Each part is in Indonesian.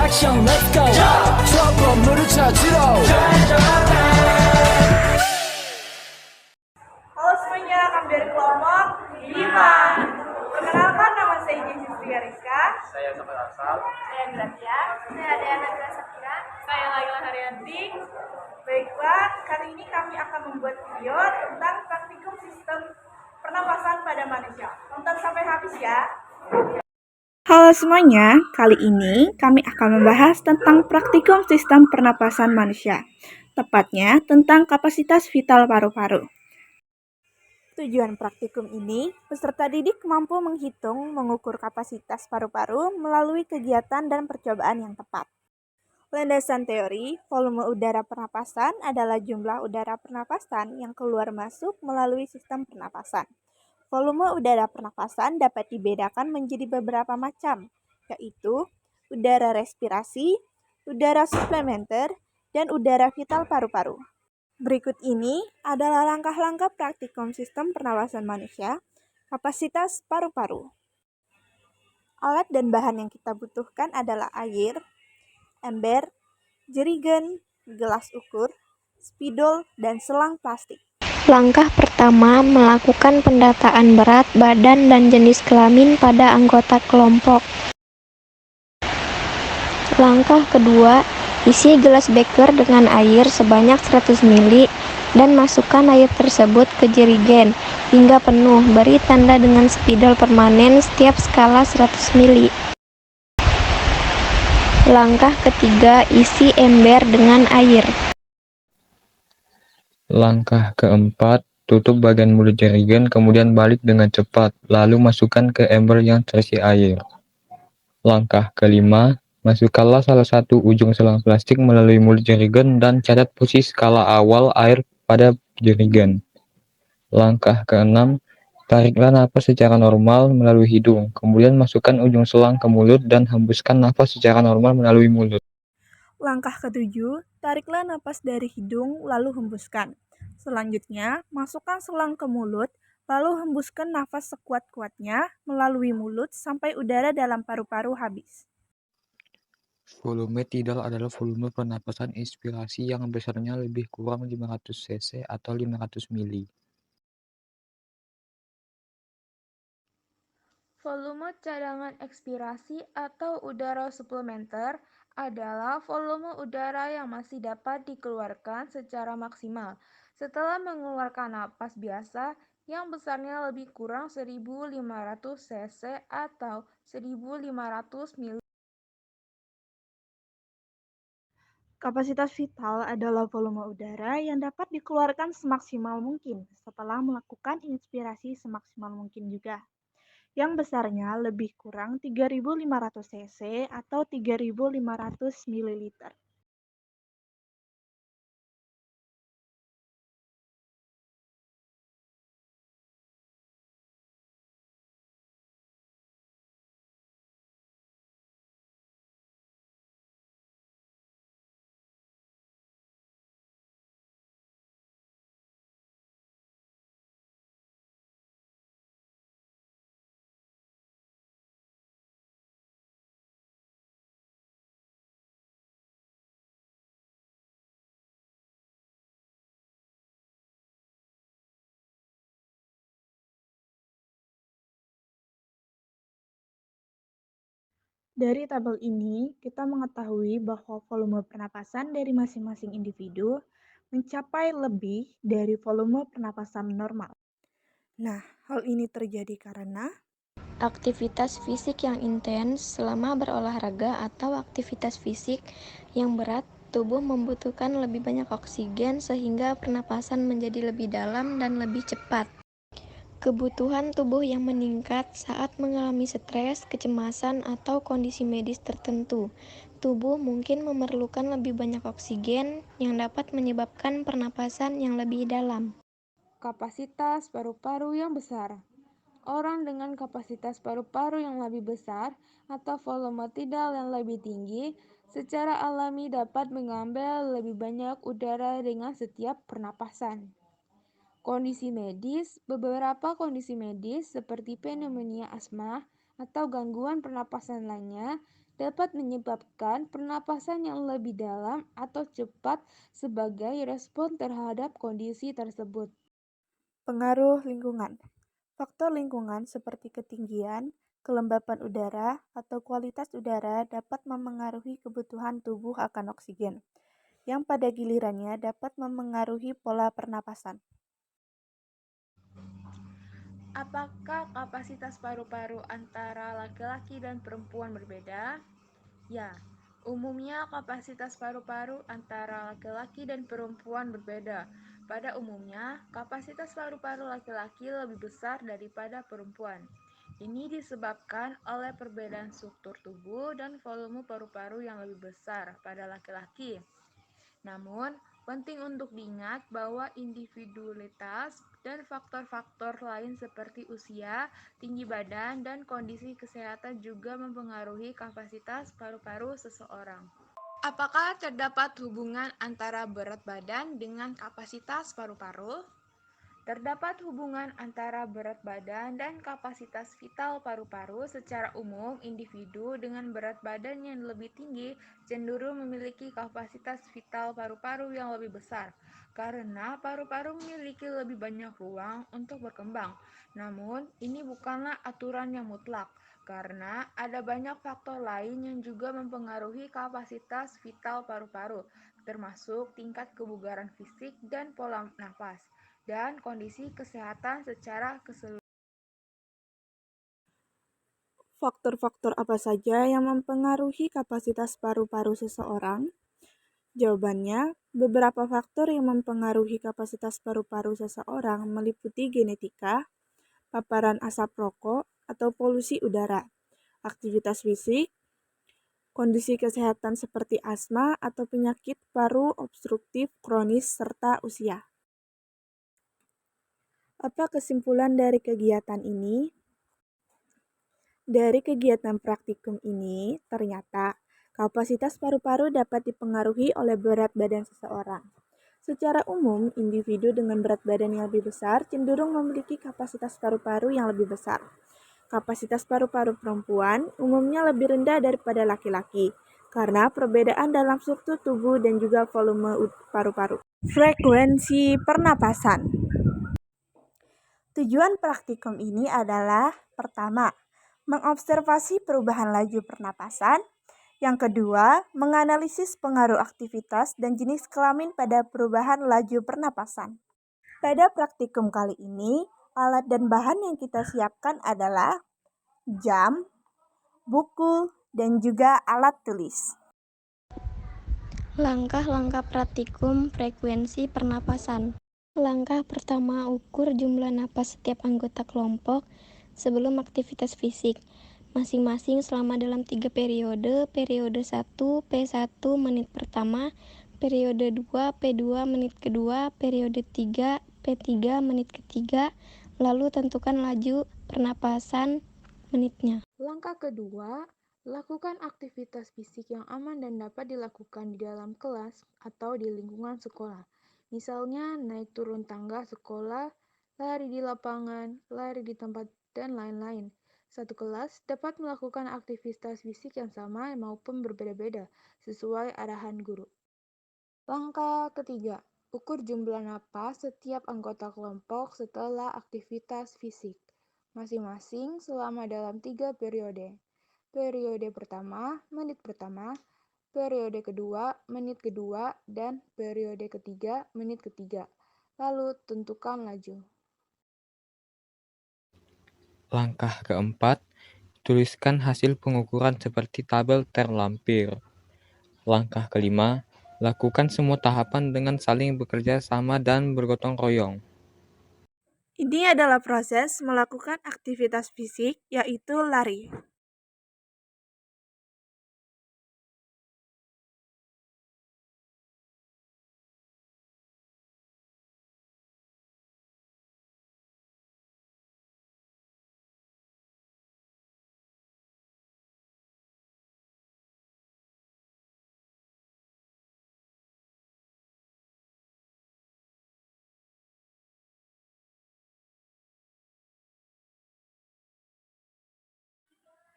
action, let's go. 추억 건물을 찾으러. Halo semuanya, kami dari kelompok 5. Perkenalkan, nama saya Jessica Rizka. Saya Samuel Asal. Saya Gracia. Saya Adriana Grasafira. Saya Laila Haryanti. Baiklah, kali ini kami akan membuat video tentang praktikum sistem pernapasan pada manusia. Tonton sampai habis ya. Halo semuanya, kali ini kami akan membahas tentang praktikum sistem pernapasan manusia. Tepatnya tentang kapasitas vital paru-paru. Tujuan praktikum ini, peserta didik mampu menghitung, mengukur kapasitas paru-paru melalui kegiatan dan percobaan yang tepat. Landasan teori, volume udara pernapasan adalah jumlah udara pernapasan yang keluar masuk melalui sistem pernapasan. Volume udara pernapasan dapat dibedakan menjadi beberapa macam, yaitu udara respirasi, udara suplementer, dan udara vital paru-paru. Berikut ini adalah langkah-langkah praktikum sistem pernapasan manusia, kapasitas paru-paru. Alat dan bahan yang kita butuhkan adalah air, ember, jerigen, gelas ukur, spidol, dan selang plastik. Langkah pertama, melakukan pendataan berat badan dan jenis kelamin pada anggota kelompok. Langkah kedua, isi gelas beker dengan air sebanyak 100 ml dan masukkan air tersebut ke jerigen hingga penuh. Beri tanda dengan spidol permanen setiap skala 100 ml. Langkah ketiga, isi ember dengan air. Langkah keempat, tutup bagian mulut jerigen, kemudian balik dengan cepat, lalu masukkan ke ember yang terisi air. Langkah kelima, masukkanlah salah satu ujung selang plastik melalui mulut jerigen dan catat posisi skala awal air pada jerigen. Langkah keenam, tariklah napas secara normal melalui hidung, kemudian masukkan ujung selang ke mulut dan hembuskan napas secara normal melalui mulut. Langkah ketujuh, tariklah napas dari hidung lalu hembuskan. Selanjutnya, masukkan selang ke mulut, lalu hembuskan nafas sekuat-kuatnya melalui mulut sampai udara dalam paru-paru habis. Volume tidal adalah volume pernapasan inspirasi yang besarnya lebih kurang 500 cc atau 500 mili. Volume cadangan ekspirasi atau udara suplementer adalah volume udara yang masih dapat dikeluarkan secara maksimal setelah mengeluarkan napas biasa yang besarnya lebih kurang 1.500 cc atau 1.500 ml. Kapasitas vital adalah volume udara yang dapat dikeluarkan semaksimal mungkin setelah melakukan inspirasi semaksimal mungkin juga, yang besarnya lebih kurang 3.500 cc atau 3.500 ml. Dari tabel ini, kita mengetahui bahwa volume pernapasan dari masing-masing individu mencapai lebih dari volume pernapasan normal. Nah, hal ini terjadi karena Aktivitas fisik yang intens selama berolahraga atau aktivitas fisik yang berat, tubuh membutuhkan lebih banyak oksigen sehingga pernapasan menjadi lebih dalam dan lebih cepat. Kebutuhan tubuh yang meningkat saat mengalami stres, kecemasan, atau kondisi medis tertentu. Tubuh mungkin memerlukan lebih banyak oksigen yang dapat menyebabkan pernapasan yang lebih dalam. Kapasitas paru-paru yang besar. Orang dengan kapasitas paru-paru yang lebih besar atau volume tidal yang lebih tinggi secara alami dapat mengambil lebih banyak udara dengan setiap pernapasan. Kondisi medis. Beberapa kondisi medis seperti pneumonia asma atau gangguan pernapasan lainnya dapat menyebabkan pernapasan yang lebih dalam atau cepat sebagai respon terhadap kondisi tersebut. Pengaruh lingkungan. Faktor lingkungan seperti ketinggian, kelembapan udara, atau kualitas udara dapat memengaruhi kebutuhan tubuh akan oksigen, yang pada gilirannya dapat memengaruhi pola pernapasan. Apakah kapasitas paru-paru antara laki-laki dan perempuan berbeda? Ya, umumnya kapasitas paru-paru antara laki-laki dan perempuan berbeda. Pada umumnya, kapasitas paru-paru laki-laki lebih besar daripada perempuan. Ini disebabkan oleh perbedaan struktur tubuh dan volume paru-paru yang lebih besar pada laki-laki. Namun, penting untuk diingat bahwa individualitas dan faktor-faktor lain seperti usia, tinggi badan, dan kondisi kesehatan juga mempengaruhi kapasitas paru-paru seseorang. Apakah terdapat hubungan antara berat badan dengan kapasitas paru-paru? Terdapat hubungan antara berat badan dan kapasitas vital paru-paru. Secara umum, individu dengan berat badan yang lebih tinggi cenderung memiliki kapasitas vital paru-paru yang lebih besar, karena paru-paru memiliki lebih banyak ruang untuk berkembang. Namun, ini bukanlah aturan yang mutlak, karena ada banyak faktor lain yang juga mempengaruhi kapasitas vital paru-paru, termasuk tingkat kebugaran fisik dan pola nafas dan kondisi kesehatan secara keseluruhan. Faktor-faktor apa saja yang mempengaruhi kapasitas paru-paru seseorang? Jawabannya, beberapa faktor yang mempengaruhi kapasitas paru-paru seseorang meliputi genetika, paparan asap rokok atau polusi udara, aktivitas fisik, kondisi kesehatan seperti asma atau penyakit paru obstruktif kronis, serta usia. Apa kesimpulan dari kegiatan ini? Dari kegiatan praktikum ini, ternyata kapasitas paru-paru dapat dipengaruhi oleh berat badan seseorang. Secara umum, individu dengan berat badan yang lebih besar cenderung memiliki kapasitas paru-paru yang lebih besar. Kapasitas paru-paru perempuan umumnya lebih rendah daripada laki-laki, karena perbedaan dalam struktur tubuh dan juga volume paru-paru. Frekuensi pernapasan. Tujuan praktikum ini adalah pertama, mengobservasi perubahan laju pernapasan. Yang kedua, menganalisis pengaruh aktivitas dan jenis kelamin pada perubahan laju pernapasan. Pada praktikum kali ini, alat dan bahan yang kita siapkan adalah jam, buku, dan juga alat tulis. Langkah-langkah praktikum frekuensi pernapasan. Langkah pertama, ukur jumlah napas setiap anggota kelompok sebelum aktivitas fisik, masing-masing selama dalam 3 periode. Periode 1, P1 menit pertama, periode 2, P2 menit kedua, periode 3, P3 menit ketiga, lalu tentukan laju pernapasan menitnya. Langkah kedua, lakukan aktivitas fisik yang aman dan dapat dilakukan di dalam kelas atau di lingkungan sekolah. Misalnya naik turun tangga sekolah, lari di lapangan, lari di tempat, dan lain-lain. Satu kelas dapat melakukan aktivitas fisik yang sama maupun berbeda-beda sesuai arahan guru. Langkah ketiga, ukur jumlah napas setiap anggota kelompok setelah aktivitas fisik, masing-masing selama dalam 3 periode. Periode pertama, menit pertama, periode kedua, menit kedua, dan periode ketiga, menit ketiga. Lalu tentukan laju. Langkah keempat, tuliskan hasil pengukuran seperti tabel terlampir. Langkah kelima, lakukan semua tahapan dengan saling bekerja sama dan bergotong royong. Ini adalah proses melakukan aktivitas fisik, yaitu lari.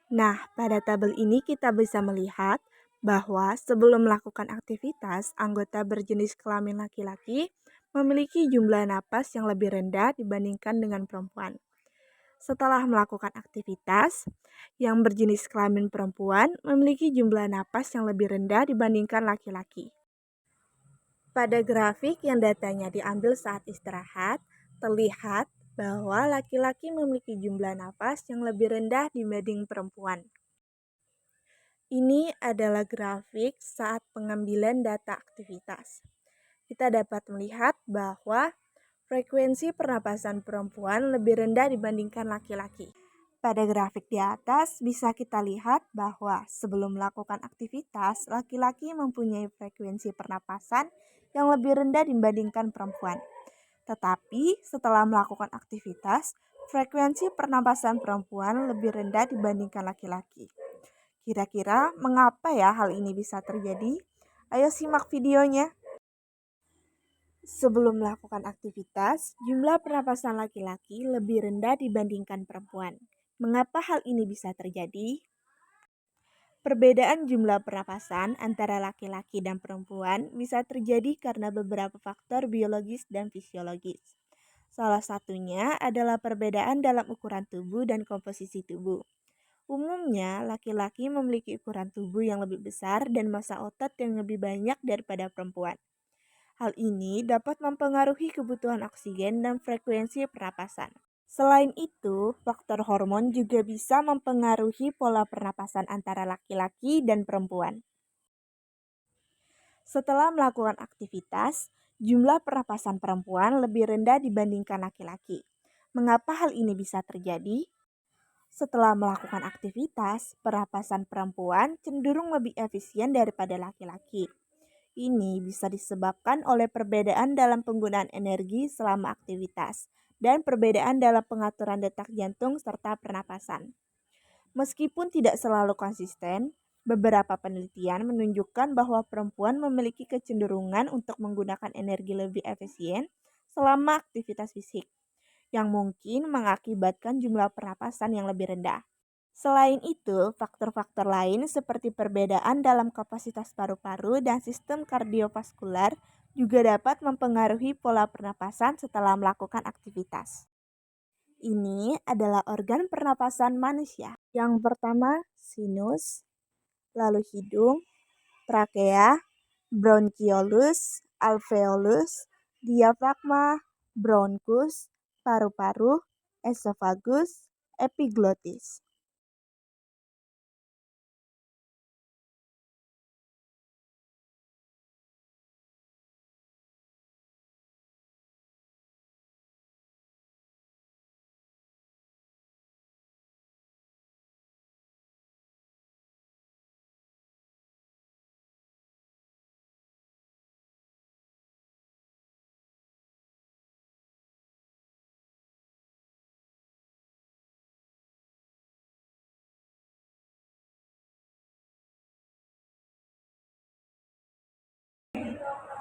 Nah, pada tabel ini kita bisa melihat bahwa sebelum melakukan aktivitas, anggota berjenis kelamin laki-laki memiliki jumlah napas yang lebih rendah dibandingkan dengan perempuan. Setelah melakukan aktivitas, yang berjenis kelamin perempuan memiliki jumlah napas yang lebih rendah dibandingkan laki-laki. Pada grafik yang datanya diambil saat istirahat, terlihat bahwa laki-laki memiliki jumlah napas yang lebih rendah dibanding perempuan. Ini adalah grafik saat pengambilan data aktivitas. Kita dapat melihat bahwa frekuensi pernapasan perempuan lebih rendah dibandingkan laki-laki. Pada grafik di atas bisa kita lihat bahwa sebelum melakukan aktivitas, laki-laki mempunyai frekuensi pernapasan yang lebih rendah dibandingkan perempuan. Tetapi setelah melakukan aktivitas, frekuensi pernapasan perempuan lebih rendah dibandingkan laki-laki. Kira-kira mengapa ya hal ini bisa terjadi? Ayo simak videonya. Sebelum melakukan aktivitas, jumlah pernapasan laki-laki lebih rendah dibandingkan perempuan. Mengapa hal ini bisa terjadi? Perbedaan jumlah pernapasan antara laki-laki dan perempuan bisa terjadi karena beberapa faktor biologis dan fisiologis. Salah satunya adalah perbedaan dalam ukuran tubuh dan komposisi tubuh. Umumnya, laki-laki memiliki ukuran tubuh yang lebih besar dan massa otot yang lebih banyak daripada perempuan. Hal ini dapat mempengaruhi kebutuhan oksigen dan frekuensi pernapasan. Selain itu, faktor hormon juga bisa mempengaruhi pola pernapasan antara laki-laki dan perempuan. Setelah melakukan aktivitas, jumlah pernapasan perempuan lebih rendah dibandingkan laki-laki. Mengapa hal ini bisa terjadi? Setelah melakukan aktivitas, pernapasan perempuan cenderung lebih efisien daripada laki-laki. Ini bisa disebabkan oleh perbedaan dalam penggunaan energi selama aktivitas dan perbedaan dalam pengaturan detak jantung serta pernapasan. Meskipun tidak selalu konsisten, beberapa penelitian menunjukkan bahwa perempuan memiliki kecenderungan untuk menggunakan energi lebih efisien selama aktivitas fisik, yang mungkin mengakibatkan jumlah pernapasan yang lebih rendah. Selain itu, faktor-faktor lain seperti perbedaan dalam kapasitas paru-paru dan sistem kardiovaskular juga dapat mempengaruhi pola pernapasan setelah melakukan aktivitas. Ini adalah organ pernapasan manusia. Yang pertama, sinus, lalu hidung, trakea, bronkiolus, alveolus, diafragma, bronkus, paru-paru, esofagus, epiglotis.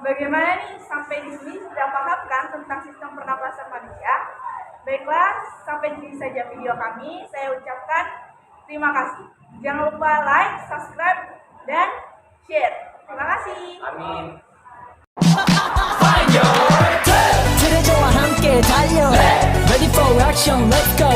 Bagaimana nih sampai di sini sudah paham kan tentang sistem pernapasan manusia? Baiklah, sampai di sini saja video kami. Saya ucapkan terima kasih. Jangan lupa like, subscribe, dan share. Terima kasih. 아민 들려줘와 함께 달려 Ready for action, let's go.